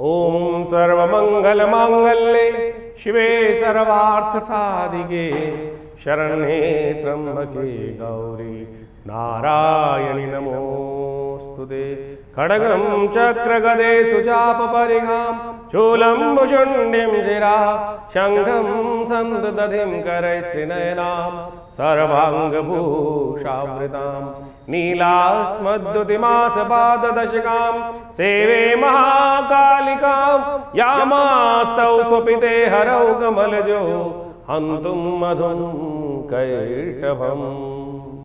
ओम सर्वमंगल मांगल्ये शिवे सर्वार्थ साधिके शरण्ये त्र्यंबके गौरी नारायणि नमोस्तुते। खड्गं चक्रगदे सुचाप परिघां शूलं भुशुण्डिं शिरा शंखं सन्ददधिं करैस्त्रिनयनां सर्वाङ्गभूषावृतां नीलास्मद्युतिमासपाददशकां सेवे महाकालिकां यामास्तौ स्वपिते हरौ कमलजो हन्तुं मधुं कैटभम्।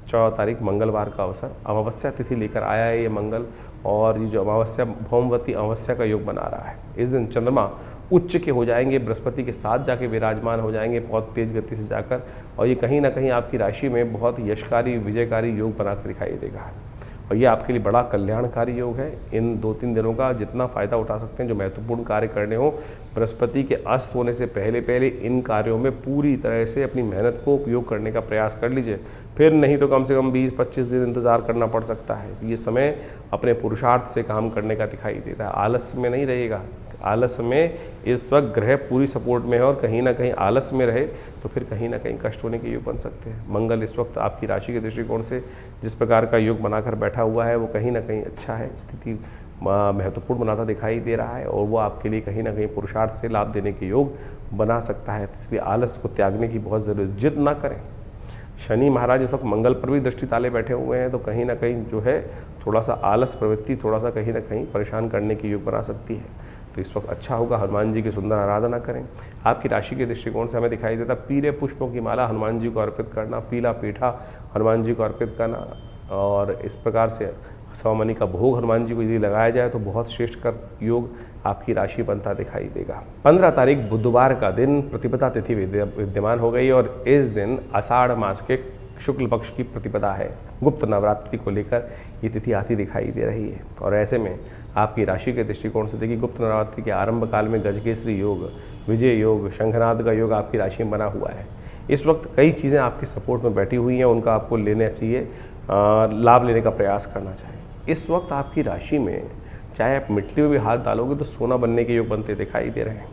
14 तारीख मंगलवार का अवसर, अमावस्या तिथि लेकर आया है ये मंगल, और ये जो अमावस्या भौमवती अमावस्या का योग बना रहा है। इस दिन चंद्रमा उच्च के हो जाएंगे, बृहस्पति के साथ जाके विराजमान हो जाएंगे बहुत तेज गति से जाकर, और ये कहीं ना कहीं आपकी राशि में बहुत यशकारी विजयकारी योग बनाकर दिखाई देगा, और ये आपके लिए बड़ा कल्याणकारी योग है। इन 2-3 दिनों का जितना फ़ायदा उठा सकते हैं, जो महत्वपूर्ण कार्य करने हो, बृहस्पति के अस्त होने से पहले पहले इन कार्यों में पूरी तरह से अपनी मेहनत को उपयोग करने का प्रयास कर लीजिए। फिर नहीं तो कम से कम 20-25 दिन इंतज़ार करना पड़ सकता है। ये समय अपने पुरुषार्थ से काम करने का दिखाई देता है, आलस्य में नहीं रहेगा। आलस्य में इस वक्त ग्रह पूरी सपोर्ट में है, और कहीं ना कहीं आलस्य में रहे तो फिर कहीं ना कहीं कष्ट होने के योग बन सकते हैं। मंगल इस वक्त आपकी राशि के दृष्टिकोण से जिस प्रकार का योग बनाकर बैठा हुआ है, वो कहीं ना कहीं अच्छा है, स्थिति महत्वपूर्ण बनाता दिखाई दे रहा है, और वो आपके लिए कहीं ना कहीं पुरुषार्थ से लाभ देने के योग बना सकता है। इसलिए आलस्य को त्यागने की बहुत ज़रूरी, जिद ना करें। शनि महाराज इस वक्त मंगल पर भी दृष्टि ताले बैठे हुए हैं, तो कहीं ना कहीं जो है थोड़ा सा आलस प्रवृत्ति थोड़ा सा कहीं ना कहीं परेशान करने की योग बना सकती है। तो इस वक्त अच्छा होगा हनुमान जी की सुंदर आराधना करें। आपकी राशि के दृष्टिकोण से हमें दिखाई देता पीले पुष्पों की माला हनुमान जी को अर्पित करना, पीला पीठा हनुमान जी को अर्पित करना, और इस प्रकार से सौमनी का भोग हनुमान जी को यदि लगाया जाए तो बहुत श्रेष्ठ कर योग आपकी राशि बनता दिखाई देगा। 15 तारीख बुधवार का दिन प्रतिपदा तिथि विद्यमान हो गई, और इस दिन आषाढ़ मास के शुक्ल पक्ष की प्रतिपदा है। गुप्त नवरात्रि को लेकर ये तिथि आती दिखाई दे रही है, और ऐसे में आपकी राशि के दृष्टिकोण से देखिए गुप्त नवरात्रि के आरंभ काल में गजकेसरी योग, विजय योग, शंखनाद का योग आपकी राशि में बना हुआ है। इस वक्त कई चीज़ें आपके सपोर्ट में बैठी हुई हैं, उनका आपको लेना चाहिए, लाभ लेने का प्रयास करना चाहिए। इस वक्त आपकी राशि में चाहे आप मिट्टी में भी हाथ डालोगे तो सोना बनने के योग बनते दिखाई दे रहे हैं।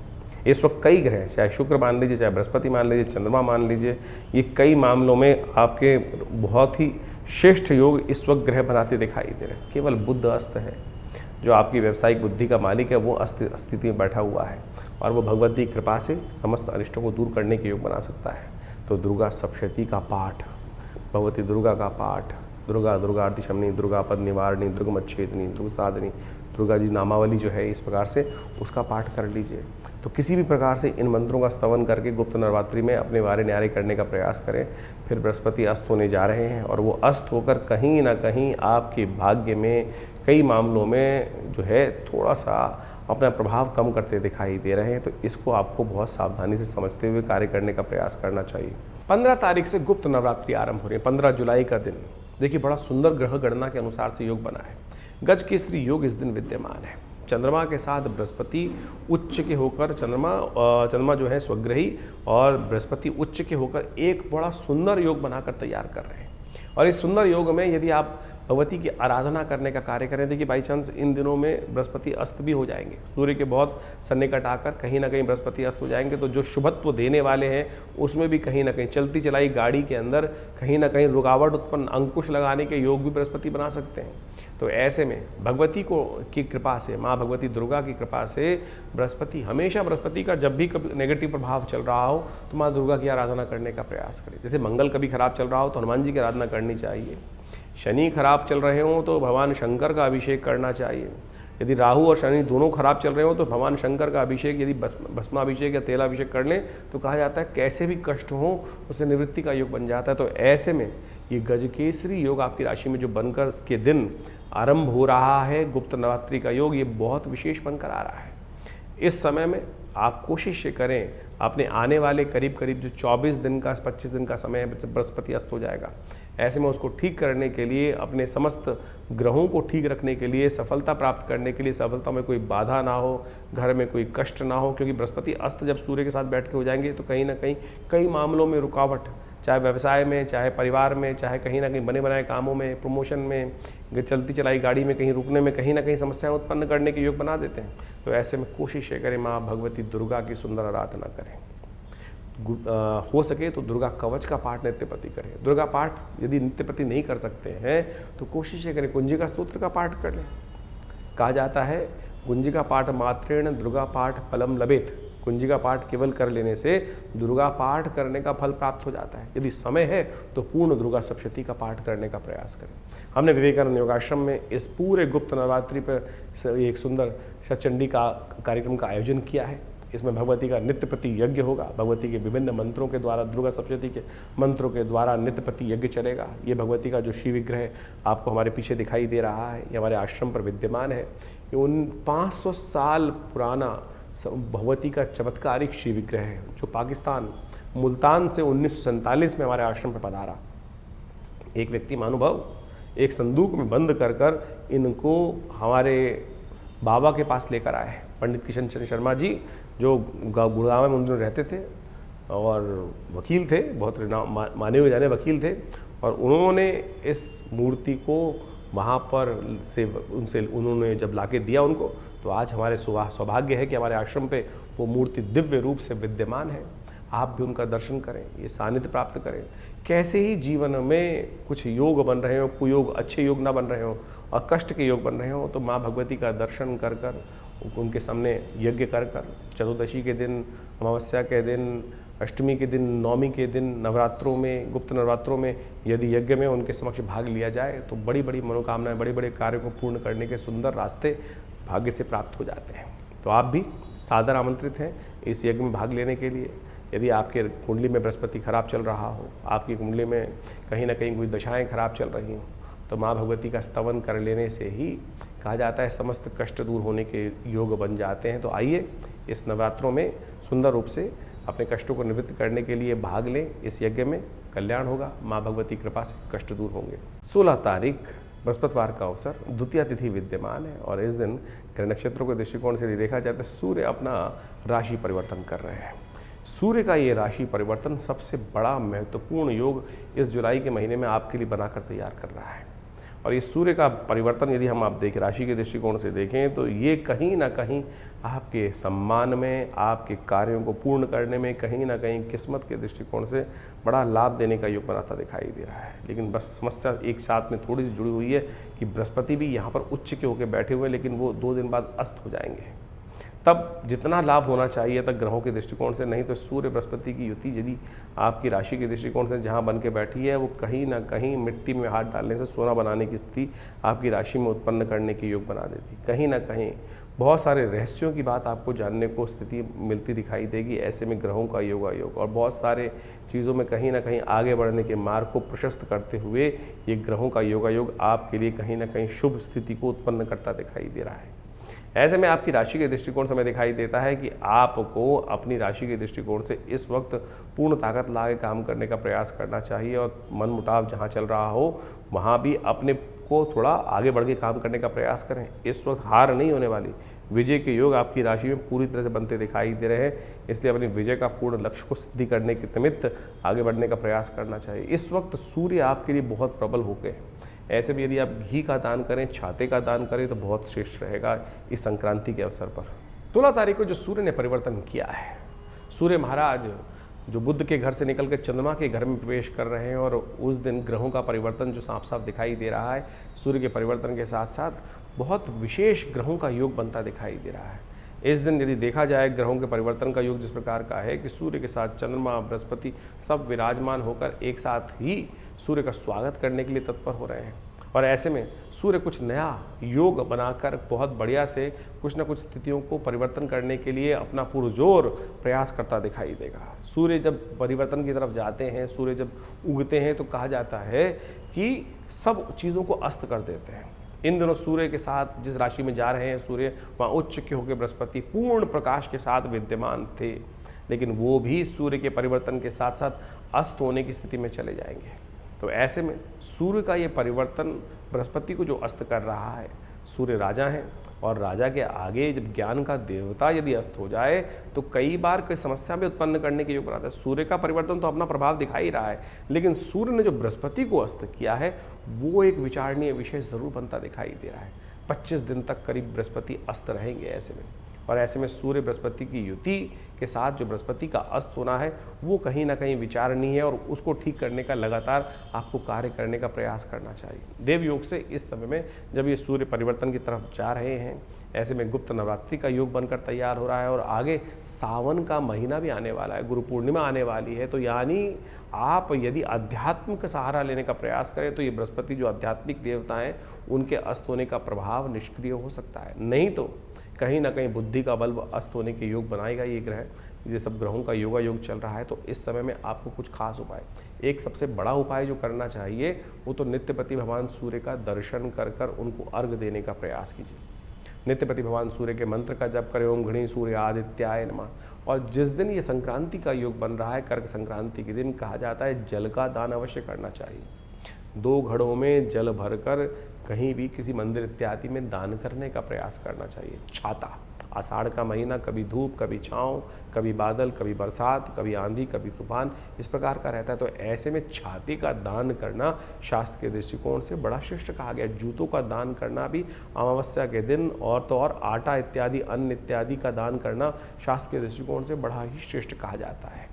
इस वक्त कई ग्रह, चाहे शुक्र मान लीजिए, चाहे बृहस्पति मान लीजिए, चंद्रमा मान लीजिए, ये कई मामलों में आपके बहुत ही श्रेष्ठ योग इस वक्त ग्रह बनाते दिखाई दे रहे हैं। केवल बुध अस्त है, जो आपकी व्यावसायिक बुद्धि का मालिक है, वो स्थिति में बैठा हुआ है, और वो भगवती की कृपा से समस्त अनिष्टों को दूर करने के योग बना सकता है। तो दुर्गा सप्तशती का पाठ, भगवती दुर्गा का पाठ, दुर्गा दुर्गार्ति शमनी, दुर्गा पद निवारणी, दुर्गमच्छेदनी, दुर्ग साधनी, दुर्गा जी नामावली जो है इस प्रकार से उसका पाठ कर लीजिए। तो किसी भी प्रकार से इन मंत्रों का स्तवन करके गुप्त नवरात्रि में अपने वारे न्यारे करने का प्रयास करें। फिर बृहस्पति अस्त होने जा रहे हैं, और वो अस्त होकर कहीं ना कहीं आपके भाग्य में कई मामलों में जो है थोड़ा सा अपना प्रभाव कम करते दिखाई दे रहे हैं। तो इसको आपको बहुत सावधानी से समझते हुए कार्य करने का प्रयास करना चाहिए। 15 तारीख से गुप्त नवरात्रि आरंभ हो रही है। 15 जुलाई का दिन देखिए बड़ा सुंदर ग्रह गणना के अनुसार से योग बना है। गज केसरी योग इस दिन विद्यमान है। चंद्रमा के साथ बृहस्पति उच्च के होकर, चंद्रमा जो है स्वग्रही और बृहस्पति उच्च के होकर एक बड़ा सुंदर योग बनाकर तैयार कर रहे हैं। और इस सुंदर योग में यदि आप भगवती की आराधना करने का कार्य करें, देखिए बाई चांस इन दिनों में बृहस्पति अस्त भी हो जाएंगे, सूर्य के बहुत सन्निकट आकर कहीं ना कहीं बृहस्पति अस्त हो जाएंगे, तो जो शुभत्व देने वाले हैं उसमें भी कहीं ना कहीं चलती चलाई गाड़ी के अंदर कहीं ना कहीं रुकावट उत्पन्न, अंकुश लगाने के योग भी बृहस्पति बना सकते हैं। तो ऐसे में भगवती की कृपा से, माँ भगवती दुर्गा की कृपा से बृहस्पति हमेशा, बृहस्पति का जब भी कभी नेगेटिव प्रभाव चल रहा हो तो माँ दुर्गा की आराधना करने का प्रयास करें। जैसे मंगल कभी खराब चल रहा हो तो हनुमान जी की आराधना करनी चाहिए, शनि खराब चल रहे हों तो भगवान शंकर का अभिषेक करना चाहिए, यदि राहु और शनि दोनों खराब चल रहे हो तो भगवान शंकर का अभिषेक, यदि भस्माभिषेक या तेलाभिषेक कर लें तो कहा जाता है कैसे भी कष्ट हो उससे निवृत्ति का योग बन जाता है। तो ऐसे में ये गजकेसरी योग आपकी राशि में जो बनकर के दिन आरंभ हो रहा है, गुप्त नवरात्रि का योग, ये बहुत विशेष बनकर आ रहा है। इस समय में आप कोशिश करें, अपने आने वाले करीब करीब जो 24 दिन का 25 दिन का समय है, बृहस्पति अस्त हो जाएगा, ऐसे में उसको ठीक करने के लिए, अपने समस्त ग्रहों को ठीक रखने के लिए, सफलता प्राप्त करने के लिए, सफलता में कोई बाधा ना हो, घर में कोई कष्ट ना हो, क्योंकि बृहस्पति अस्त जब सूर्य के साथ बैठ के हो जाएंगे तो कहीं ना कहीं कई मामलों में रुकावट, चाहे व्यवसाय में, चाहे परिवार में, चाहे कहीं ना कहीं बने बनाए कामों में, प्रमोशन में, चलती चलाई गाड़ी में कहीं रुकने में कहीं ना कहीं समस्याएं उत्पन्न करने के योग बना देते हैं। तो ऐसे में कोशिश ये करें माँ भगवती दुर्गा की सुंदर आराधना करें। हो सके तो दुर्गा कवच का पाठ नित्यपति करें। दुर्गा पाठ यदि नित्यपति नहीं कर सकते हैं तो कोशिश ये करें कुंजिका स्तोत्र का पाठ कर लें। कहा जाता है कुंजिका पाठ मात्रेण दुर्गा पाठ फलम लभेत। कुंजिका पाठ केवल कर लेने से दुर्गा पाठ करने का फल प्राप्त हो जाता है। यदि समय है तो पूर्ण दुर्गा सप्तशती का पाठ करने का प्रयास करें। हमने विवेकानंद योगाश्रम में इस पूरे गुप्त नवरात्रि पर एक सुंदर सचंडी का कार्यक्रम का आयोजन किया है। इसमें भगवती का नित्यपति यज्ञ होगा। भगवती के विभिन्न मंत्रों के द्वारा, दुर्गा सप्तशती के मंत्रों के द्वारा नित्यपति यज्ञ चलेगा। ये भगवती का जो शिव विग्रह आपको हमारे पीछे दिखाई दे रहा है, ये हमारे आश्रम पर विद्यमान है। ये उन 500 साल पुराना भगवती का चमत्कारिक शिव विग्रह है जो पाकिस्तान मुल्तान से 1947 में हमारे आश्रम पर पधारा। एक व्यक्ति महानुभाव एक संदूक में बंद कर इनको हमारे बाबा के पास लेकर आए। पंडित किशन चंद्र शर्मा जी जो गुड़गांव में उन रहते थे और वकील थे, बहुत माने हुए जाने वकील थे, और उन्होंने इस मूर्ति को वहाँ पर से उन्होंने जब लाके दिया उनको, तो आज हमारे सौभाग्य है कि हमारे आश्रम पे वो मूर्ति दिव्य रूप से विद्यमान है। आप भी उनका दर्शन करें, ये सानिध्य प्राप्त करें। कैसे ही जीवन में कुछ योग बन रहे हो, कुयोग अच्छे योग ना बन रहे हो और कष्ट के योग बन रहे हो, तो माँ भगवती का दर्शन कर उनके सामने यज्ञ कर चतुर्दशी के दिन, अमावस्या के दिन, अष्टमी के दिन, नवमी के दिन, नवरात्रों में, गुप्त नवरात्रों में यदि यज्ञ में उनके समक्ष भाग लिया जाए तो बड़ी बड़ी मनोकामनाएं, बड़े बड़े कार्यों को पूर्ण करने के सुंदर रास्ते भाग्य से प्राप्त हो जाते हैं। तो आप भी सादर आमंत्रित हैं इस यज्ञ में भाग लेने के लिए। यदि आपके कुंडली में बृहस्पति खराब चल रहा हो, आपकी कुंडली में कहीं ना कहीं कोई दशाएं खराब चल रही हों, तो माँ भगवती का स्तवन कर लेने से ही कहा जाता है समस्त कष्ट दूर होने के योग बन जाते हैं। तो आइए इस नवरात्रों में सुंदर रूप से अपने कष्टों को निवृत्त करने के लिए भाग लें। इस यज्ञ में कल्याण होगा, माँ भगवती कृपा से कष्ट दूर होंगे। 16 तारीख बृहस्पतिवार का अवसर, द्वितीया तिथि विद्यमान है और इस दिन ग्रह नक्षत्रों के दृष्टिकोण से देखा जाए तो सूर्य अपना राशि परिवर्तन कर रहे हैं। सूर्य का ये राशि परिवर्तन सबसे बड़ा महत्वपूर्ण योग इस जुलाई के महीने में आपके लिए बनाकर तैयार कर रहा है। और ये सूर्य का परिवर्तन यदि हम आप देखें राशि के दृष्टिकोण से देखें तो ये कहीं ना कहीं आपके सम्मान में, आपके कार्यों को पूर्ण करने में, कहीं ना कहीं किस्मत के दृष्टिकोण से बड़ा लाभ देने का योग बनाता दिखाई दे रहा है। लेकिन बस समस्या एक साथ में थोड़ी सी जुड़ी हुई है कि बृहस्पति भी यहाँ पर उच्च के होकर बैठे हुए, लेकिन वो 2 दिन बाद अस्त हो जाएंगे। तब जितना लाभ होना चाहिए तक ग्रहों के दृष्टिकोण से, नहीं तो सूर्य बृहस्पति की युति यदि आपकी राशि के दृष्टिकोण से जहां बन के बैठी है वो कहीं ना कहीं मिट्टी में हाथ डालने से सोना बनाने की स्थिति आपकी राशि में उत्पन्न करने के योग बना देती। कहीं ना कहीं बहुत सारे रहस्यों की बात आपको जानने को स्थिति मिलती दिखाई देगी। ऐसे में ग्रहों का योग और बहुत सारे चीज़ों में कहीं ना कहीं आगे बढ़ने के मार्ग को प्रशस्त करते हुए ये ग्रहों का योग आपके लिए कहीं ना कहीं शुभ स्थिति को उत्पन्न करता दिखाई दे रहा है। ऐसे में आपकी राशि के दृष्टिकोण से हमें दिखाई देता है कि आपको अपनी राशि के दृष्टिकोण से इस वक्त पूर्ण ताकत ला के काम करने का प्रयास करना चाहिए और मन मुटाव जहाँ चल रहा हो वहाँ भी अपने को थोड़ा आगे बढ़ के काम करने का प्रयास करें। इस वक्त हार नहीं होने वाली, विजय के योग आपकी राशि में पूरी तरह से बनते दिखाई दे रहे हैं। इसलिए अपनी विजय का पूर्ण लक्ष्य को सिद्धि करने के निमित्त आगे बढ़ने का प्रयास करना चाहिए। इस वक्त सूर्य आपके लिए बहुत प्रबल हो गए। ऐसे भी यदि आप घी का दान करें, छाते का दान करें तो बहुत श्रेष्ठ रहेगा इस संक्रांति के अवसर पर। 16 तारीख को जो सूर्य ने परिवर्तन किया है, सूर्य महाराज जो बुध के घर से निकल कर चंद्रमा के घर में प्रवेश कर रहे हैं और उस दिन ग्रहों का परिवर्तन जो साफ साफ दिखाई दे रहा है, सूर्य के परिवर्तन के साथ साथ बहुत विशेष ग्रहों का योग बनता दिखाई दे रहा है। इस दिन यदि देखा जाए ग्रहों के परिवर्तन का योग जिस प्रकार का है कि सूर्य के साथ चंद्रमा, बृहस्पति सब विराजमान होकर एक साथ ही सूर्य का स्वागत करने के लिए तत्पर हो रहे हैं। और ऐसे में सूर्य कुछ नया योग बनाकर बहुत बढ़िया से कुछ न कुछ स्थितियों को परिवर्तन करने के लिए अपना पुरजोर प्रयास करता दिखाई देगा। सूर्य जब परिवर्तन की तरफ जाते हैं, सूर्य जब उगते हैं तो कहा जाता है कि सब चीज़ों को अस्त कर देते हैं। इन दिनों सूर्य के साथ जिस राशि में जा रहे हैं सूर्य, वहाँ उच्च के होकर बृहस्पति पूर्ण प्रकाश के साथ विद्यमान थे, लेकिन वो भी सूर्य के परिवर्तन के साथ साथ अस्त होने की स्थिति में चले जाएंगे। तो ऐसे में सूर्य का ये परिवर्तन बृहस्पति को जो अस्त कर रहा है, सूर्य राजा हैं और राजा के आगे जब ज्ञान का देवता यदि अस्त हो जाए तो कई बार कोई समस्या भी उत्पन्न करने के योग बनाता है। सूर्य का परिवर्तन तो अपना प्रभाव दिखा ही रहा है, लेकिन सूर्य ने जो बृहस्पति को अस्त किया है वो एक विचारणीय विषय जरूर बनता दिखाई दे रहा है। 25 दिन तक करीब बृहस्पति अस्त रहेंगे ऐसे में, और ऐसे में सूर्य बृहस्पति की युति के साथ जो बृहस्पति का अस्त होना है वो कहीं ना कहीं विचारणीय है, और उसको ठीक करने का लगातार आपको कार्य करने का प्रयास करना चाहिए। देव योग से इस समय में जब ये सूर्य परिवर्तन की तरफ जा रहे हैं, ऐसे में गुप्त नवरात्रि का योग बनकर तैयार हो रहा है, और आगे सावन का महीना भी आने वाला है, गुरु पूर्णिमा आने वाली है। तो यानी आप यदि अध्यात्म का सहारा लेने का प्रयास करें तो ये बृहस्पति जो आध्यात्मिक देवता हैं उनके अस्त होने का प्रभाव निष्क्रिय हो सकता है, नहीं तो कहीं ना कहीं बुद्धि का बल्ब अस्त होने के योग बनाएगा ये ग्रह। ये सब ग्रहों का योगा योग चल रहा है, तो इस समय में आपको कुछ खास उपाय, एक सबसे बड़ा उपाय जो करना चाहिए वो तो नित्यपति भगवान सूर्य का दर्शन कर कर उनको अर्घ देने का प्रयास कीजिए। नित्यपति भगवान सूर्य के मंत्र का जप करें, ओम घृणी सूर्य आदित्याय नमः। और जिस दिन ये संक्रांति का योग बन रहा है, कर्क संक्रांति के दिन, कहा जाता है जल का दान अवश्य करना चाहिए। 2 घड़ों में जल भरकर कहीं भी किसी मंदिर इत्यादि में दान करने का प्रयास करना चाहिए। छाता, आषाढ़ का महीना, कभी धूप कभी छाँव, कभी बादल कभी बरसात, कभी आंधी कभी तूफान, इस प्रकार का रहता है। तो ऐसे में छाती का दान करना शास्त्र के दृष्टिकोण से बड़ा श्रेष्ठ कहा गया। जूतों का दान करना भी अमावस्या के दिन, और तो और आटा इत्यादि अन्न इत्यादि का दान करना शास्त्र के दृष्टिकोण से बड़ा ही श्रेष्ठ कहा जाता है।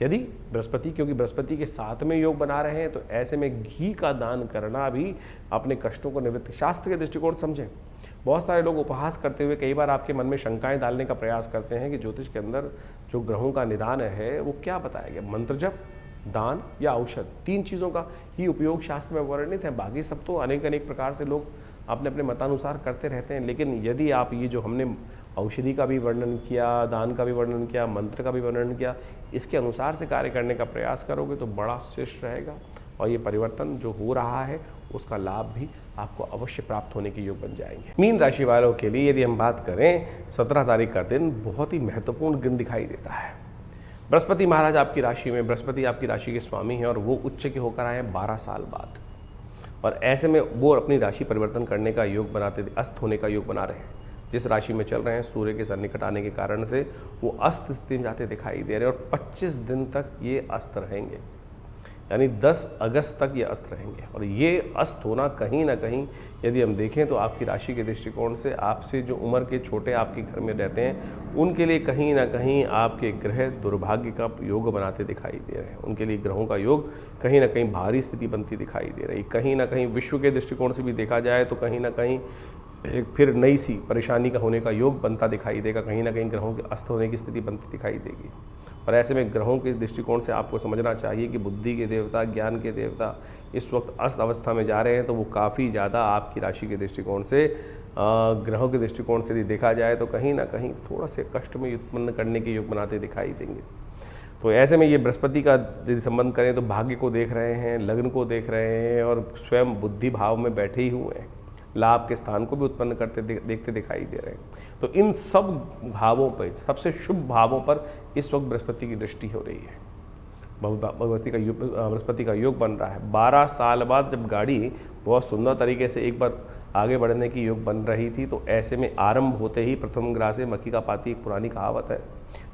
यदि बृहस्पति, क्योंकि बृहस्पति के साथ में योग बना रहे हैं, तो ऐसे में घी का दान करना भी अपने कष्टों को निवृत्त, शास्त्र के दृष्टिकोण समझें। बहुत सारे लोग उपहास करते हुए कई बार आपके मन में शंकाएं डालने का प्रयास करते हैं कि ज्योतिष के अंदर जो ग्रहों का निदान है वो क्या बताया गया, मंत्र जप, दान या औषध, 3 चीज़ों का ही उपयोग शास्त्र में वर्णित है। बाकी सब तो अनेक प्रकार से लोग अपने अपने मतानुसार करते रहते हैं। लेकिन यदि आप ये जो हमने औषधि का भी वर्णन किया, दान का भी वर्णन किया, मंत्र का भी वर्णन किया, इसके अनुसार से कार्य करने का प्रयास करोगे तो बड़ा श्रेष्ठ रहेगा, और ये परिवर्तन जो हो रहा है उसका लाभ भी आपको अवश्य प्राप्त होने के योग बन जाएंगे। मीन राशि वालों के लिए यदि हम बात करें, 17 तारीख का दिन बहुत ही महत्वपूर्ण दिन दिखाई देता है। बृहस्पति महाराज आपकी राशि में, बृहस्पति आपकी राशि के स्वामी हैं, और वो उच्च के होकर आए हैं 12 साल बाद, और ऐसे में वो अपनी राशि परिवर्तन करने का योग बनाते, अस्त होने का योग बना रहे हैं। जिस राशि में चल रहे हैं सूर्य के सन्निकट आने के कारण से वो अस्त स्थिति में जाते दिखाई दे रहे हैं, और 25 दिन तक ये अस्त रहेंगे, यानी 10 अगस्त तक ये अस्त रहेंगे। और ये अस्त होना कहीं ना कहीं यदि हम देखें तो आपकी राशि के दृष्टिकोण से आपसे जो उम्र के छोटे आपके घर में रहते हैं उनके लिए कहीं ना कहीं आपके ग्रह दुर्भाग्य का योग बनाते दिखाई दे रहे हैं। उनके लिए ग्रहों का योग कहीं ना कहीं भारी स्थिति बनती दिखाई दे रही। कहीं ना कहीं विश्व के दृष्टिकोण से भी देखा जाए तो कहीं ना कहीं एक फिर नई सी परेशानी का होने का योग बनता दिखाई देगा। कहीं ना कहीं ग्रहों के अस्त होने की स्थिति बनती दिखाई देगी। और ऐसे में ग्रहों के दृष्टिकोण से आपको समझना चाहिए कि बुद्धि के देवता, ज्ञान के देवता इस वक्त अस्त अवस्था में जा रहे हैं, तो वो काफ़ी ज़्यादा आपकी राशि के दृष्टिकोण से, ग्रहों के दृष्टिकोण से यदि देखा जाए तो कहीं ना कहीं थोड़ा से कष्ट में उत्पन्न करने के योग बनाते दिखाई देंगे। तो ऐसे में ये बृहस्पति का यदि संबंध करें तो भाग्य को देख रहे हैं, लग्न को देख रहे हैं, और स्वयं बुद्धि भाव में बैठे ही हुए हैं, लाभ के स्थान को भी उत्पन्न करते देखते दिखाई दे रहे हैं। तो इन सब भावों पर, सबसे शुभ भावों पर इस वक्त बृहस्पति की दृष्टि हो रही है। बृहस्पति का योग बन रहा है। 12 साल बाद जब गाड़ी बहुत सुंदर तरीके से एक बार आगे बढ़ने की योग बन रही थी, तो ऐसे में आरंभ होते ही प्रथम ग्राह से मक्खी का पाती, एक पुरानी कहावत है,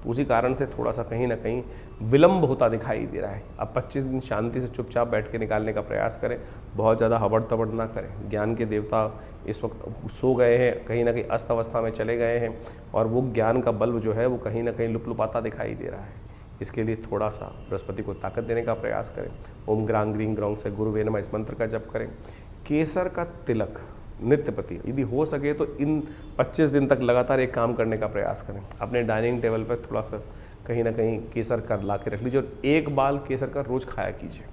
तो उसी कारण से थोड़ा सा कहीं ना कहीं विलंब होता दिखाई दे रहा है। अब 25 दिन शांति से चुपचाप बैठ के निकालने का प्रयास करें, बहुत ज़्यादा हबड़ तबड़ ना करें। ज्ञान के देवता इस वक्त सो गए हैं, कहीं ना कहीं अस्त अवस्था में चले गए हैं, और वो ज्ञान का बल्ब जो है वो कहीं ना कहीं लुपलुपाता दिखाई दे रहा है। इसके लिए थोड़ा सा बृहस्पति को ताकत देने का प्रयास करें। ओम ग्रांग ग्रीं ग्रौं से गुरुवे नमः इस मंत्र का जप करें। केसर का तिलक नित्यपति, यदि हो सके तो इन 25 दिन तक लगातार एक काम करने का प्रयास करें। अपने डाइनिंग टेबल पर थोड़ा सा कहीं ना कहीं केसर का ला के रख लीजिए, और 1 बाल केसर का रोज़ खाया कीजिए।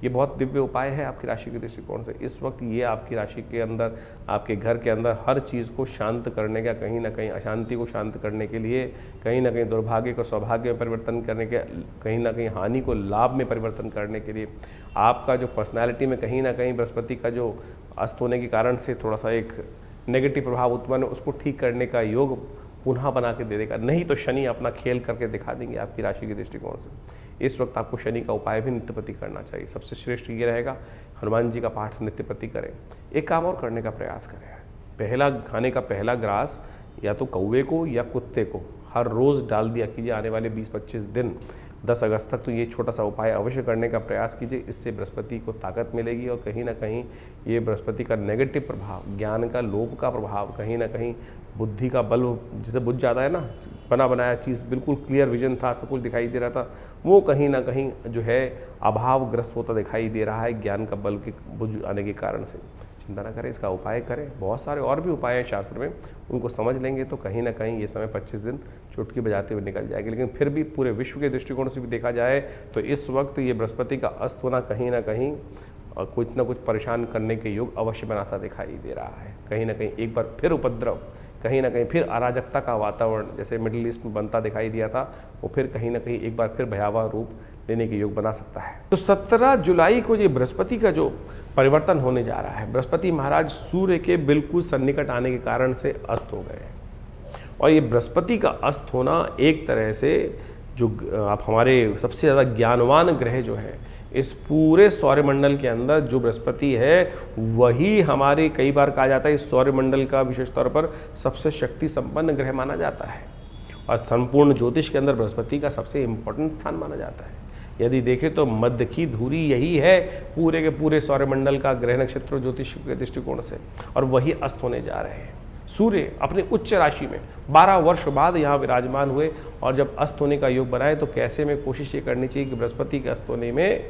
ये बहुत दिव्य उपाय है आपकी राशि के दृष्टिकोण से। इस वक्त ये आपकी राशि के अंदर, आपके घर के अंदर हर चीज़ को शांत करने का, कहीं ना कहीं अशांति को शांत करने के लिए, कहीं ना कहीं दुर्भाग्य को सौभाग्य में परिवर्तन करने के, कहीं ना कहीं हानि को लाभ में परिवर्तन करने के लिए, आपका जो पर्सनैलिटी में कहीं ना कहीं बृहस्पति का जो अस्त होने के कारण से थोड़ा सा एक नेगेटिव प्रभाव उत्पन्न है, उसको ठीक करने का योग पुनः बना के दे देगा। नहीं तो शनि अपना खेल करके दिखा देंगे आपकी राशि के दृष्टिकोण से। इस वक्त आपको शनि का उपाय भी नित्यपति करना चाहिए। सबसे श्रेष्ठ ये रहेगा हनुमान जी का पाठ नित्यपति करें। एक काम और करने का प्रयास करें, पहला खाने का पहला ग्रास या तो कौवे को या कुत्ते को हर रोज़ डाल दिया कीजिए आने वाले 20-25 दिन। 10 अगस्त तक तो ये छोटा सा उपाय अवश्य करने का प्रयास कीजिए। इससे बृहस्पति को ताकत मिलेगी और कहीं ना कहीं ये बृहस्पति का नेगेटिव प्रभाव, ज्ञान का लोभ का प्रभाव, कहीं ना कहीं बुद्धि का बल जिसे बुझ जाता है ना, बना बनाया चीज़ बिल्कुल क्लियर विजन था, सब कुछ दिखाई दे रहा था, वो कहीं ना कहीं जो है अभावग्रस्त होता दिखाई दे रहा है ज्ञान का बल के बुझ आने के कारण से। चिंता ना करें, इसका उपाय करें। बहुत सारे और भी उपाय हैं शास्त्र में, उनको समझ लेंगे तो कहीं ना कहीं ये समय 25 दिन चुटकी बजाते हुए निकल जाएगी। लेकिन फिर भी पूरे विश्व के दृष्टिकोण से भी देखा जाए तो इस वक्त ये बृहस्पति का अस्त होना कहीं ना कहीं कुछ ना कुछ परेशान करने के योग अवश्य बनाता दिखाई दे रहा है। कहीं ना कहीं एक बार फिर उपद्रव, कहीं ना कहीं फिर अराजकता का वातावरण जैसे मिडिल ईस्ट में बनता दिखाई दिया था, वो फिर कहीं ना कहीं एक बार फिर भयावह रूप लेने के योग बना सकता है। तो 17 जुलाई को ये बृहस्पति का जो परिवर्तन होने जा रहा है, बृहस्पति महाराज सूर्य के बिल्कुल सन्निकट आने के कारण से अस्त हो गए। और ये बृहस्पति का अस्त होना एक तरह से जो आप हमारे सबसे ज़्यादा ज्ञानवान ग्रह जो है इस पूरे सौरमंडल के अंदर जो बृहस्पति है वही हमारे कई बार कहा जाता है इस सौरमंडल का विशेष तौर पर सबसे शक्ति संपन्न ग्रह माना जाता है और संपूर्ण ज्योतिष के अंदर बृहस्पति का सबसे इम्पोर्टेंट स्थान माना जाता है। यदि देखें तो मध्य की धुरी यही है पूरे के पूरे सौरमंडल का ग्रह नक्षत्र ज्योतिष के दृष्टिकोण से, और वही अस्त होने जा रहे हैं। सूर्य अपने उच्च राशि में 12 वर्ष बाद यहाँ विराजमान हुए और जब अस्त होने का योग बनाए तो कैसे में कोशिश ये करनी चाहिए कि बृहस्पति के अस्त होने में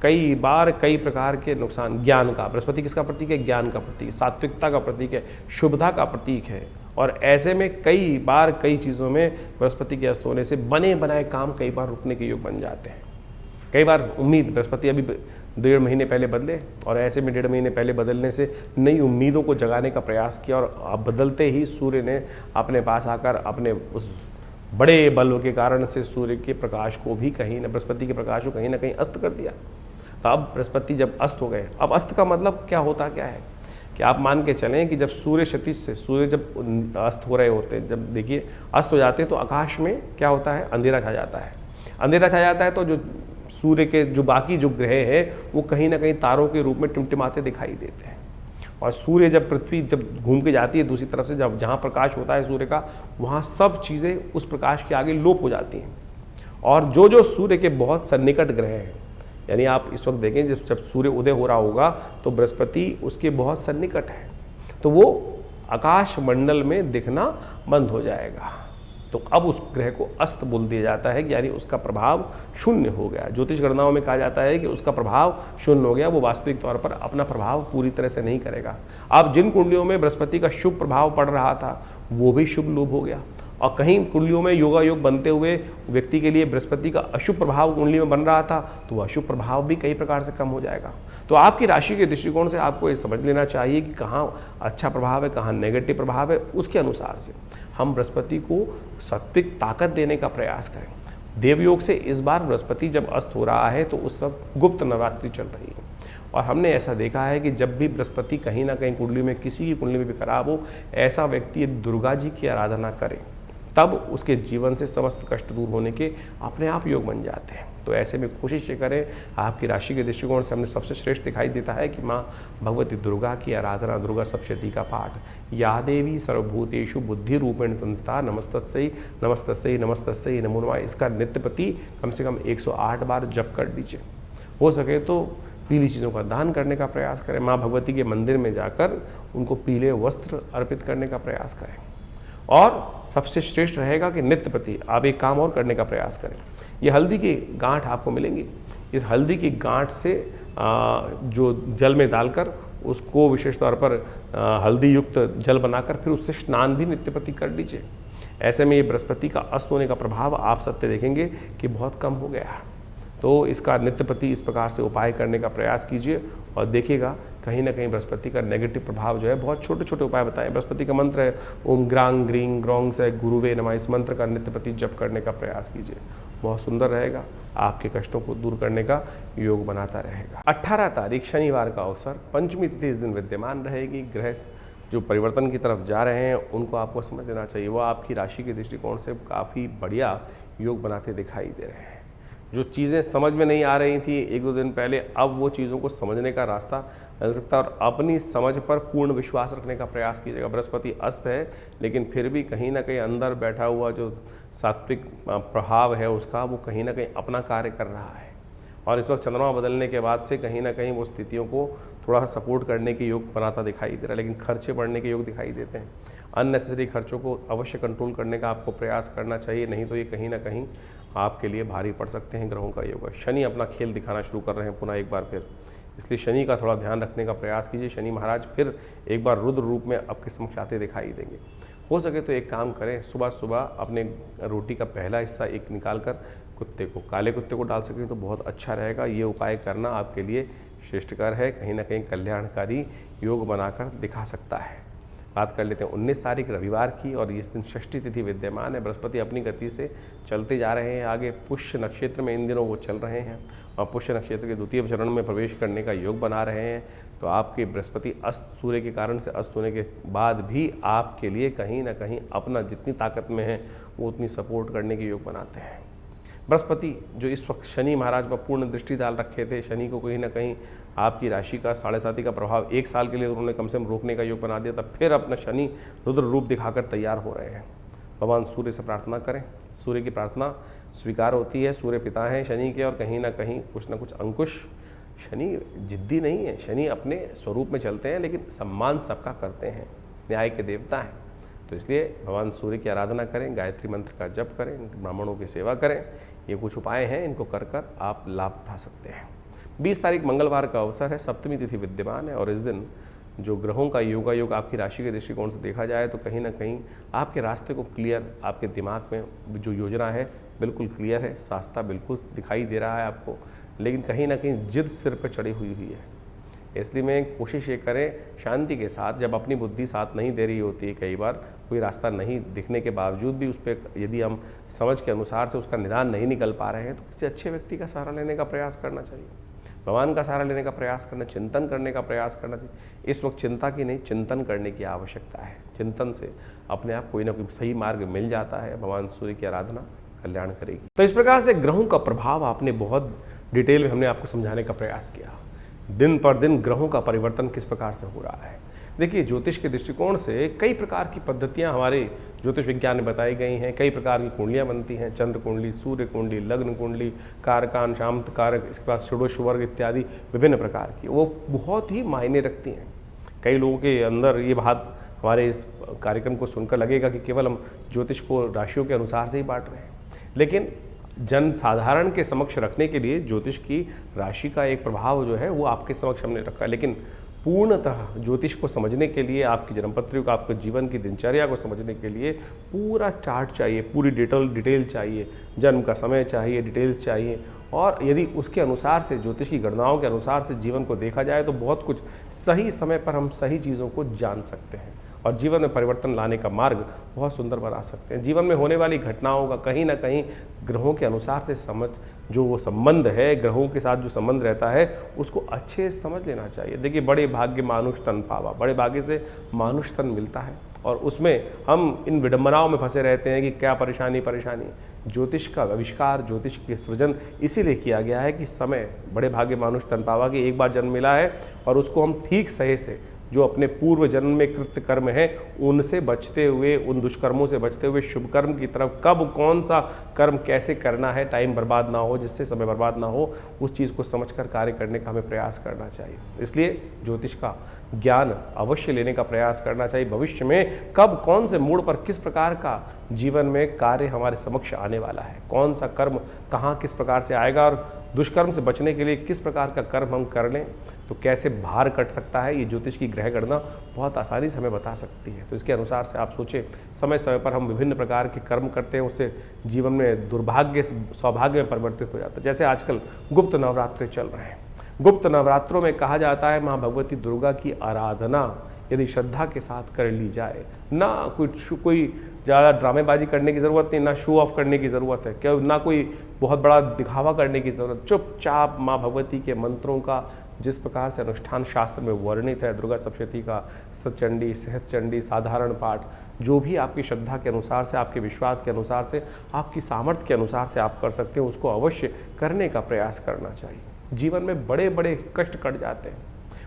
कई बार कई प्रकार के नुकसान, ज्ञान का, बृहस्पति किसका प्रतीक है? ज्ञान का प्रतीक, सात्विकता का प्रतीक है, शुभता का प्रतीक है। और ऐसे में कई बार कई चीज़ों में बृहस्पति के अस्त होने से बने बनाए काम कई बार रुकने के योग बन जाते हैं। कई बार उम्मीद, बृहस्पति अभी 1.5 महीने पहले बदले और ऐसे में 1.5 महीने पहले बदलने से नई उम्मीदों को जगाने का प्रयास किया और बदलते ही सूर्य ने अपने पास आकर अपने उस बड़े बल के कारण से सूर्य के प्रकाश को भी कहीं न, बृहस्पति के प्रकाश को कहीं ना कहीं अस्त कर दिया। तो अब बृहस्पति जब अस्त हो गए, अब अस्त का मतलब क्या होता क्या है कि आप मान के चलें कि जब सूर्य क्षितिज से, सूर्य जब अस्त हो रहे होते हैं, जब देखिए अस्त हो जाते हैं तो आकाश में क्या होता है? अंधेरा छा जाता है। अंधेरा छा जाता है तो जो सूर्य के जो बाकी जो ग्रह है वो कहीं ना कहीं तारों के रूप में टिमटिमाते दिखाई देते हैं। और सूर्य जब पृथ्वी जब घूम के जाती है दूसरी तरफ से, जब जहाँ प्रकाश होता है सूर्य का, वहाँ सब चीज़ें उस प्रकाश के आगे लोप हो जाती हैं। और जो जो सूर्य के बहुत सन्निकट ग्रह हैं, यानी आप इस वक्त देखें जब सूर्य उदय हो रहा होगा तो बृहस्पति उसके बहुत सन्निकट है, तो वो आकाश मंडल में दिखना बंद हो जाएगा। तो अब उस ग्रह को अस्त बोल दिया जाता है, यानी उसका प्रभाव शून्य हो गया। ज्योतिष गणनाओं में कहा जाता है कि उसका प्रभाव शून्य हो गया, वो वास्तविक तौर पर अपना प्रभाव पूरी तरह से नहीं करेगा। अब जिन कुंडलियों में बृहस्पति का शुभ प्रभाव पड़ रहा था वो भी शुभ लोप हो गया, और कहीं कुंडलियों में योगा योग बनते हुए व्यक्ति के लिए बृहस्पति का अशुभ प्रभाव कुंडली में बन रहा था तो वह अशुभ प्रभाव भी कई प्रकार से कम हो जाएगा। तो आपकी राशि के दृष्टिकोण से आपको ये समझ लेना चाहिए कि कहाँ अच्छा प्रभाव है, कहाँ नेगेटिव प्रभाव है, उसके अनुसार से हम बृहस्पति को सात्विक ताकत देने का प्रयास करें। देवयोग से इस बार बृहस्पति जब अस्त हो रहा है तो उस वक्त गुप्त नवरात्रि चल रही है, और हमने ऐसा देखा है कि जब भी बृहस्पति कहीं ना कहीं कुंडली में, किसी की कुंडली में भी खराब हो, ऐसा व्यक्ति दुर्गा जी की आराधना करे, तब उसके जीवन से समस्त कष्ट दूर होने के अपने आप योग बन जाते हैं। तो ऐसे में कोशिश ये करें, आपकी राशि के दृष्टिकोण से हमने सबसे श्रेष्ठ दिखाई देता है कि माँ भगवती दुर्गा की आराधना, दुर्गा सप्तशती का पाठ, या देवी सर्वभूतेषु बुद्धि रूपेण संस्था नमस्तस्यै नमस्तस्यै नमस्तस्यै नमो नमः, इसका नित्य प्रति कम से कम 108 बार जप कर दीजिए। हो सके तो पीली चीज़ों का दान करने का प्रयास करें, माँ भगवती के मंदिर में जाकर उनको पीले वस्त्र अर्पित करने का प्रयास करें। और सबसे श्रेष्ठ रहेगा कि नित्य प्रति आप एक काम और करने का प्रयास करें। ये हल्दी की गांठ आपको मिलेंगी, इस हल्दी की गांठ से जो जल में डालकर उसको विशेष तौर पर हल्दी युक्त जल बनाकर फिर उससे स्नान भी नित्य प्रति कर लीजिए। ऐसे में ये बृहस्पति का अस्त होने का प्रभाव आप सत्य देखेंगे कि बहुत कम हो गया। तो इसका नित्य प्रति इस प्रकार से उपाय करने का प्रयास कीजिए और देखिएगा कहीं ना कहीं बृहस्पति का नेगेटिव प्रभाव जो है, बहुत छोटे छोटे उपाय बताएं। बृहस्पति का मंत्र है ओम ग्रांग ग्रींग ग्रोंग से गुरुवे नमः, इस मंत्र का नित्य प्रति जप करने का प्रयास कीजिए, बहुत सुंदर रहेगा, आपके कष्टों को दूर करने का योग बनाता रहेगा। 18 तारीख शनिवार का अवसर, पंचमी तिथि इस दिन विद्यमान रहेगी। ग्रह जो परिवर्तन की तरफ जा रहे हैं उनको आपको समझ लेना चाहिए, वो आपकी राशि के दृष्टिकोण से काफ़ी बढ़िया योग बनाते दिखाई दे रहे हैं। जो चीज़ें समझ में नहीं आ रही थी 1-2 दिन पहले, अब वो चीज़ों को समझने का रास्ता मिल सकता है और अपनी समझ पर पूर्ण विश्वास रखने का प्रयास कीजिएगा। बृहस्पति अस्त है, लेकिन फिर भी कहीं ना कहीं अंदर बैठा हुआ जो सात्विक प्रभाव है उसका, वो कहीं ना कहीं अपना कार्य कर रहा है। और इस वक्त चंद्रमा बदलने के बाद से कहीं ना कहीं वो स्थितियों को थोड़ा सा सपोर्ट करने के योग बनाता दिखाई दे रहा है, लेकिन खर्चे बढ़ने के योग दिखाई देते हैं। अननेसेसरी खर्चों को अवश्य कंट्रोल करने का आपको प्रयास करना चाहिए, नहीं तो ये कहीं ना कहीं आपके लिए भारी पड़ सकते हैं ग्रहों का योग। शनि अपना खेल दिखाना शुरू कर रहे हैं पुनः एक बार फिर, इसलिए शनि का थोड़ा ध्यान रखने का प्रयास कीजिए। शनि महाराज फिर एक बार रुद्र रूप में आपके समक्ष आते दिखाई देंगे। हो सके तो एक काम करें, सुबह सुबह अपने रोटी का पहला हिस्सा एक निकाल कर कुत्ते को, काले कुत्ते को डाल सकें तो बहुत अच्छा रहेगा। ये उपाय करना आपके लिए श्रेष्ठकर है, कहीं ना कहीं कल्याणकारी योग बनाकर दिखा सकता है। बात कर लेते हैं 19 तारीख रविवार की, और इस दिन षष्ठी तिथि विद्यमान है। बृहस्पति अपनी गति से चलते जा रहे हैं आगे। पुष्य नक्षत्र में इन दिनों वो चल रहे हैं और पुष्य नक्षत्र के द्वितीय चरण में प्रवेश करने का योग बना रहे हैं। तो आपके बृहस्पति अस्त सूर्य के कारण से अस्त होने के बाद भी आपके लिए कहीं ना कहीं अपना जितनी ताकत में है वो उतनी सपोर्ट करने के योग बनाते हैं। बृहस्पति जो इस वक्त शनि महाराज पर पूर्ण दृष्टि डाल रखे थे, शनि को कहीं ना कहीं आपकी राशि का 7.5 का प्रभाव 1 साल के लिए उन्होंने कम से कम रोकने का योग बना दिया, तब फिर अपना शनि रुद्र रूप दिखाकर तैयार हो रहे हैं। भगवान सूर्य से प्रार्थना करें, सूर्य की प्रार्थना स्वीकार होती है। सूर्य पिता हैं शनि के, और कहीं ना कहीं कुछ ना कुछ अंकुश। शनि जिद्दी नहीं है, शनि अपने स्वरूप में चलते हैं, लेकिन सम्मान सबका करते हैं, न्याय के देवता हैं। तो इसलिए भगवान सूर्य की आराधना करें, गायत्री मंत्र का जप करें, ब्राह्मणों की सेवा करें। ये कुछ उपाय हैं, इनको कर कर आप लाभ उठा सकते हैं। 20 तारीख मंगलवार का अवसर है, सप्तमी तिथि विद्यमान है, और इस दिन जो ग्रहों का योग आपकी राशि के दृष्टिकोण से देखा जाए तो कहीं ना कहीं आपके रास्ते को क्लियर, आपके दिमाग में जो योजना है बिल्कुल क्लियर है, रास्ता बिल्कुल दिखाई दे रहा है आपको, लेकिन कहीं ना कहीं जिद सिर पर चढ़ी हुई है। इसलिए मैं कोशिश ये करें शांति के साथ, जब अपनी बुद्धि साथ नहीं दे रही होती है, कई बार कोई रास्ता नहीं दिखने के बावजूद भी उस पर यदि हम समझ के अनुसार से उसका निदान नहीं निकल पा रहे हैं, तो किसी अच्छे व्यक्ति का सहारा लेने का प्रयास करना चाहिए, भगवान का सहारा लेने का प्रयास करना, चिंतन करने का प्रयास करना चाहिए। इस वक्त चिंता की नहीं, चिंतन करने की आवश्यकता है। चिंतन से अपने आप कोई ना कोई सही मार्ग मिल जाता है। भगवान सूर्य की आराधना कल्याण करेगी। तो इस प्रकार से ग्रहों का प्रभाव आपने बहुत डिटेल में हमने आपको समझाने का प्रयास किया। दिन पर दिन ग्रहों का परिवर्तन किस प्रकार से हो रहा है। देखिए, ज्योतिष के दृष्टिकोण से कई प्रकार की पद्धतियां हमारे ज्योतिष विज्ञान में बताई गई हैं। कई प्रकार की कुंडलियां बनती हैं, चंद्र कुंडली, सूर्य कुंडली, लग्न कुंडली, कारकान, शांत कारक, इसके बाद षोडश वर्ग इत्यादि विभिन्न प्रकार की, वो बहुत ही मायने रखती हैं। कई लोगों के अंदर ये बात हमारे इस कार्यक्रम को सुनकर लगेगा कि केवल हम ज्योतिष को राशियों के अनुसार से ही बांट रहे हैं, लेकिन जन साधारण के समक्ष रखने के लिए ज्योतिष की राशि का एक प्रभाव जो है वो आपके समक्ष हमने रखा है। लेकिन पूर्णतः ज्योतिष को समझने के लिए, आपकी जन्मपत्री को, आपके जीवन की दिनचर्या को समझने के लिए पूरा चार्ट चाहिए, पूरी डिटेल चाहिए, जन्म का समय चाहिए, डिटेल्स चाहिए। और यदि उसके अनुसार से, ज्योतिष की गणनाओं के अनुसार से जीवन को देखा जाए तो बहुत कुछ सही समय पर हम सही चीज़ों को जान सकते हैं और जीवन में परिवर्तन लाने का मार्ग बहुत सुंदर बना सकते हैं। जीवन में होने वाली घटनाओं का कहीं ना कहीं ग्रहों के अनुसार से समझ, जो वो संबंध है, ग्रहों के साथ जो संबंध रहता है उसको अच्छे से समझ लेना चाहिए। देखिए, बड़े भाग्य मानुष तन पावा, बड़े भाग्य से मानुष तन मिलता है, और उसमें हम इन विडंबनाओं में फंसे रहते हैं कि क्या परेशानी। ज्योतिष का आविष्कार, ज्योतिष के सृजन इसीलिए किया गया है कि समय, बड़े भाग्य मानुष तन पावा की एक बार जन्म मिला है, और उसको हम ठीक सही से जो अपने पूर्व जन्म में कृत्य कर्म है उनसे बचते हुए, उन दुष्कर्मों से बचते हुए शुभ कर्म की तरफ कब कौन सा कर्म कैसे करना है, टाइम बर्बाद ना हो, जिससे समय बर्बाद ना हो, उस चीज़ को समझकर कार्य करने का हमें प्रयास करना चाहिए। इसलिए ज्योतिष का ज्ञान अवश्य लेने का प्रयास करना चाहिए। भविष्य में कब कौन से मोड़ पर किस प्रकार का जीवन में कार्य हमारे समक्ष आने वाला है, कौन सा कर्म कहाँ किस प्रकार से आएगा, और दुष्कर्म से बचने के लिए किस प्रकार का कर्म हम कर लें तो कैसे भार कट सकता है, ये ज्योतिष की ग्रह गणना बहुत आसानी से हमें बता सकती है। तो इसके अनुसार से आप सोचें, समय समय पर हम विभिन्न प्रकार के कर्म करते हैं, उससे जीवन में दुर्भाग्य सौभाग्य में परिवर्तित हो जाता है। जैसे आजकल गुप्त नवरात्रि चल रहे हैं। गुप्त नवरात्रों में कहा जाता है माँ भगवती दुर्गा की आराधना यदि श्रद्धा के साथ कर ली जाए, ना कोई ज़्यादा ड्रामेबाजी करने की ज़रूरत नहीं, ना शो ऑफ करने की ज़रूरत है, क्या ना कोई बहुत बड़ा दिखावा करने की ज़रूरत, चुपचाप माँ भगवती के मंत्रों का जिस प्रकार से अनुष्ठान शास्त्र में वर्णित है, दुर्गा सप्तशती का सतचंडी, सहस्त्रचंडी, साधारण पाठ, जो भी आपकी श्रद्धा के अनुसार से, आपके विश्वास के अनुसार से, आपकी सामर्थ्य के अनुसार से आप कर सकते हो, उसको अवश्य करने का प्रयास करना चाहिए। जीवन में बड़े बड़े कष्ट कट जाते हैं,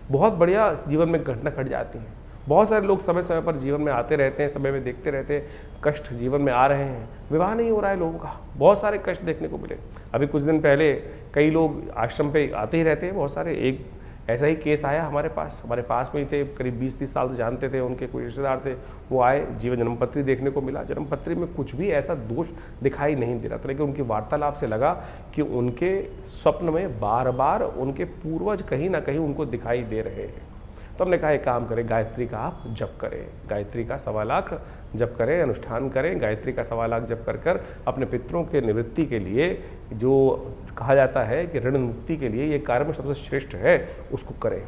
बहुत बढ़िया जीवन में घटना घट जाती है। बहुत सारे लोग समय समय पर जीवन में आते रहते हैं, समय में देखते रहते हैं, कष्ट जीवन में आ रहे हैं, विवाह नहीं हो रहा है लोगों का, बहुत सारे कष्ट देखने को मिले। अभी कुछ दिन पहले कई लोग आश्रम पे आते ही रहते हैं, बहुत सारे, एक ऐसा ही केस आया हमारे पास में ही थे, करीब 20-30 साल से जानते थे, उनके कोई रिश्तेदार थे, वो आए, जीवन जन्मपत्री देखने को मिला। जन्मपत्री में कुछ भी ऐसा दोष दिखाई नहीं दे रहा था, लेकिन उनकी वार्तालाप से लगा कि उनके स्वप्न में बार बार उनके पूर्वज कहीं ना कहीं उनको दिखाई दे रहे हैं। तो हमने कहा एक काम करें, गायत्री का आप जप करें, गायत्री का 1.25 लाख जप करें, अनुष्ठान करें, गायत्री का 1.25 लाख जप कर अपने पितरों के निवृत्ति के लिए, जो कहा जाता है कि ऋण मुक्ति के लिए ये कार्य में सबसे श्रेष्ठ है, उसको करें।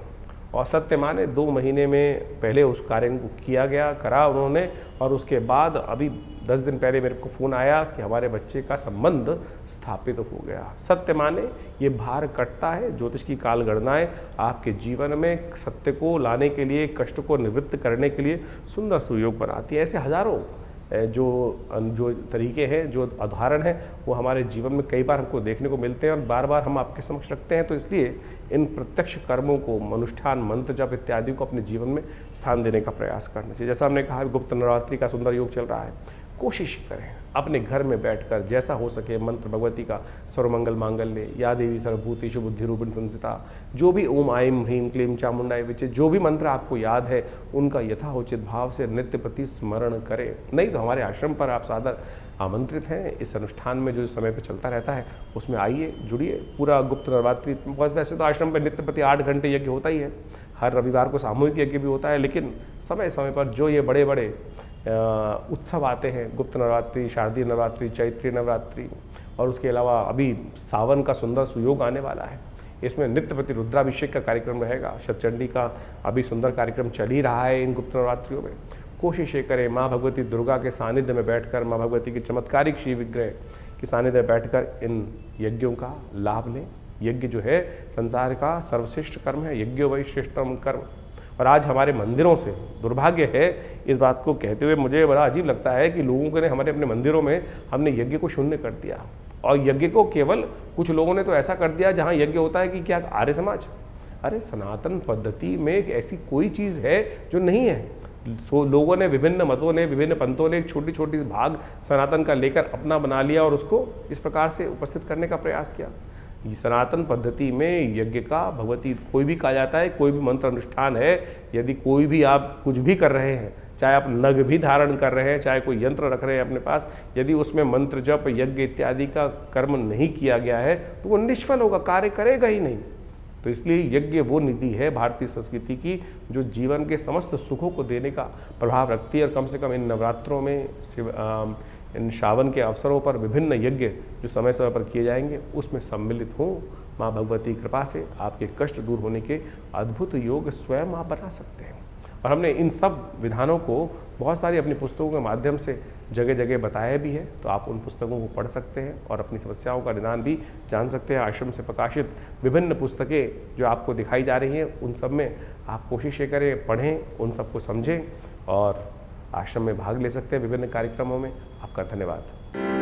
और सत्य माने 2 महीने में पहले उस कार्य को किया गया, करा उन्होंने, और उसके बाद अभी 10 दिन पहले मेरे को फ़ोन आया कि हमारे बच्चे का संबंध स्थापित हो गया। सत्य माने ये भार कटता है, ज्योतिष की काल गणनाएं आपके जीवन में सत्य को लाने के लिए, कष्ट को निवृत्त करने के लिए सुंदर सुयोग बनाती है। ऐसे हजारों जो तरीके हैं, जो उदाहरण हैं, वो हमारे जीवन में कई बार हमको देखने को मिलते हैं और बार बार हम आपके समक्ष रखते हैं। तो इसलिए इन प्रत्यक्ष कर्मों को, अनुष्ठान, मंत्र जप इत्यादि को अपने जीवन में स्थान देने का प्रयास करना चाहिए। जैसा हमने कहा, गुप्त नवरात्रि का सुंदर योग चल रहा है, कोशिश करें अपने घर में बैठकर जैसा हो सके मंत्र भगवती का, सर्वमंगल मांगल्ये, या देवी सर्वभूतेषु बुद्धिरूपिणी संस्थिता, जो भी ओम आईं ह्रीं क्लीं चामुंडाय विचे, जो भी मंत्र आपको याद है उनका यथाउचित भाव से नित्य प्रति स्मरण करें। नहीं तो हमारे आश्रम पर आप सादर आमंत्रित हैं। इस अनुष्ठान में जो समय पर चलता रहता है उसमें आइए, जुड़िए। पूरा गुप्त नवरात्रि, बस वैसे तो आश्रम पर नित्य प्रति 8 घंटे यज्ञ होता ही है, हर रविवार को सामूहिक यज्ञ भी होता है, लेकिन समय समय पर जो ये बड़े बड़े उत्सव आते हैं, गुप्त नवरात्रि, शारदीय नवरात्रि, चैत्री नवरात्रि, और उसके अलावा अभी सावन का सुंदर सुयोग आने वाला है, इसमें नित्य प्रति रुद्राभिषेक का कार्यक्रम रहेगा, शतचंडी का अभी सुंदर कार्यक्रम चल ही रहा है इन गुप्त नवरात्रियों में। कोशिश ये करें माँ भगवती दुर्गा के सानिध्य में बैठकर, माँ भगवती की चमत्कारिक श्री विग्रह के सानिध्य में बैठकर इन यज्ञों का लाभ लें। यज्ञ जो है संसार का सर्वश्रेष्ठ कर्म है, यज्ञो वै श्रेष्ठतम कर्म। और आज हमारे मंदिरों से दुर्भाग्य है, इस बात को कहते हुए मुझे बड़ा अजीब लगता है कि लोगों ने हमारे अपने मंदिरों में हमने यज्ञ को शून्य कर दिया, और यज्ञ को केवल कुछ लोगों ने तो ऐसा कर दिया जहाँ यज्ञ होता है कि क्या आर्य समाज। अरे सनातन पद्धति में एक ऐसी कोई चीज़ है जो नहीं है। लोगों ने, विभिन्न मतों ने, विभिन्न पंथों ने एक छोटी छोटी भाग सनातन का लेकर अपना बना लिया और उसको इस प्रकार से उपस्थित करने का प्रयास किया। सनातन पद्धति में यज्ञ का भगवती कोई भी कहा जाता है, कोई भी मंत्र अनुष्ठान है, यदि कोई भी आप कुछ भी कर रहे हैं, चाहे आप नग भी धारण कर रहे हैं, चाहे कोई यंत्र रख रहे हैं अपने पास, यदि उसमें मंत्र जप, यज्ञ इत्यादि का कर्म नहीं किया गया है तो वो निष्फल होगा, कार्य करेगा ही नहीं। तो इसलिए यज्ञ वो निधि है भारतीय संस्कृति की जो जीवन के समस्त सुखों को देने का प्रभाव रखती है। और कम से कम इन नवरात्रों में, इन श्रावण के अवसरों पर विभिन्न यज्ञ जो समय समय पर किए जाएंगे उसमें सम्मिलित हों। माँ भगवती कृपा से आपके कष्ट दूर होने के अद्भुत योग स्वयं आप बना सकते हैं। और हमने इन सब विधानों को बहुत सारी अपनी पुस्तकों के माध्यम से जगह जगह बताया भी है, तो आप उन पुस्तकों को पढ़ सकते हैं और अपनी समस्याओं का निदान भी जान सकते हैं। आश्रम से प्रकाशित विभिन्न पुस्तकें जो आपको दिखाई जा रही हैं, उन सब में आप कोशिश करें, पढ़ें, उन सबको समझें और आश्रम में भाग ले सकते हैं विभिन्न कार्यक्रमों में। आपका धन्यवाद।